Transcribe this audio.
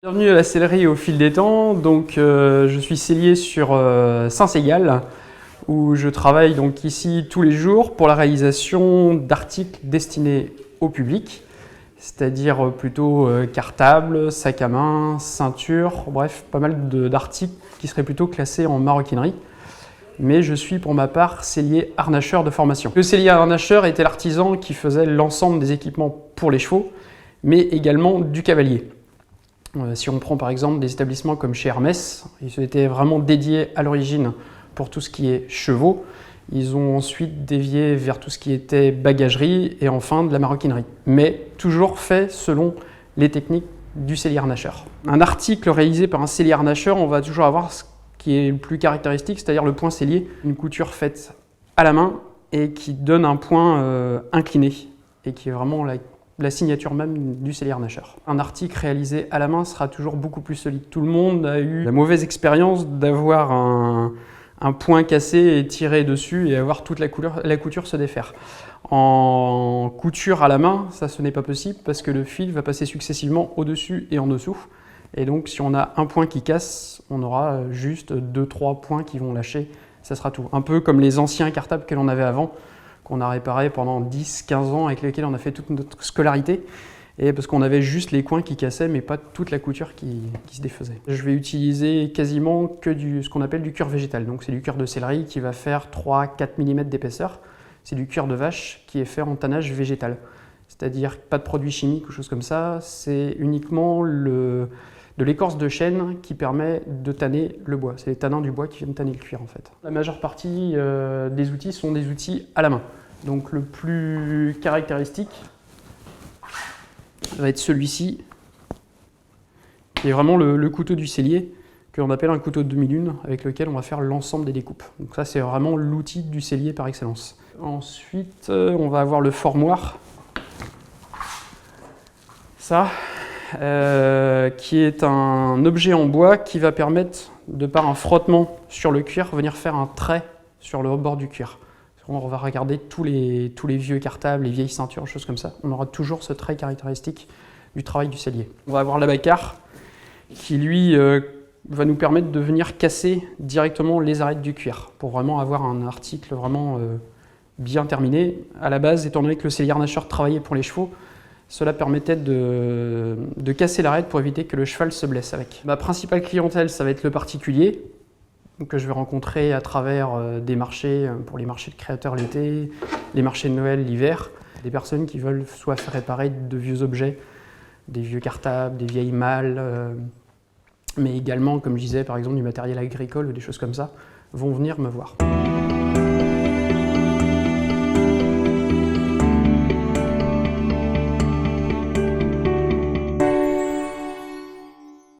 Bienvenue à la sellerie au fil des temps. Donc, je suis sellier sur Saint-Ségal où je travaille donc ici tous les jours pour la réalisation d'articles destinés au public, c'est-à-dire plutôt cartables, sacs à main, ceintures, bref, pas mal d'articles qui seraient plutôt classés en maroquinerie. Mais je suis pour ma part sellier harnacheur de formation. Le sellier harnacheur était l'artisan qui faisait l'ensemble des équipements pour les chevaux, mais également du cavalier. Si on prend par exemple des établissements comme chez Hermès, ils étaient vraiment dédiés à l'origine pour tout ce qui est chevaux. Ils ont ensuite dévié vers tout ce qui était bagagerie et enfin de la maroquinerie, mais toujours fait selon les techniques du sellier harnacheur. Un article réalisé par un sellier harnacheur, on va toujours avoir ce qui est le plus caractéristique, c'est-à-dire le point sellier, une couture faite à la main et qui donne un point incliné et qui est vraiment la signature même du sellier harnacheur. Un article réalisé à la main sera toujours beaucoup plus solide. Tout le monde a eu la mauvaise expérience d'avoir un point cassé et tiré dessus et avoir toute la couture se défaire. En couture à la main, ça ce n'est pas possible parce que le fil va passer successivement au-dessus et en dessous. Et donc si on a un point qui casse, on aura juste 2-3 points qui vont lâcher, ça sera tout. Un peu comme les anciens cartables que l'on avait avant, qu'on a réparé pendant 10-15 ans, avec lesquels on a fait toute notre scolarité, et parce qu'on avait juste les coins qui cassaient, mais pas toute la couture qui se défaisait. Je vais utiliser quasiment que ce qu'on appelle du cuir végétal, donc c'est du cuir de céleri qui va faire 3-4 mm d'épaisseur. C'est du cuir de vache qui est fait en tannage végétal, c'est-à-dire pas de produits chimiques ou choses comme ça, c'est uniquement de l'écorce de chêne qui permet de tanner le bois. C'est les tanins du bois qui viennent tanner le cuir en fait. La majeure partie des outils sont des outils à la main. Donc le plus caractéristique va être celui-ci, qui est vraiment le couteau du sellier, que l'on appelle un couteau de demi-lune, avec lequel on va faire l'ensemble des découpes. Donc ça c'est vraiment l'outil du sellier par excellence. Ensuite on va avoir le formoir. Ça, qui est un objet en bois qui va permettre, de par un frottement sur le cuir, venir faire un trait sur le bord du cuir. On va regarder tous les vieux cartables, les vieilles ceintures, choses comme ça. On aura toujours ce trait caractéristique du travail du sellier. On va avoir l'abacar qui, lui, va nous permettre de venir casser directement les arêtes du cuir pour vraiment avoir un article vraiment bien terminé. À la base, étant donné que le sellier harnacheur travaillait pour les chevaux, cela permettait de casser l'arête pour éviter que le cheval se blesse avec. Ma principale clientèle, ça va être le particulier, que je vais rencontrer à travers des marchés, pour les marchés de créateurs l'été, les marchés de Noël l'hiver. Des personnes qui veulent soit faire réparer de vieux objets, des vieux cartables, des vieilles malles, mais également, comme je disais, par exemple du matériel agricole ou des choses comme ça, vont venir me voir.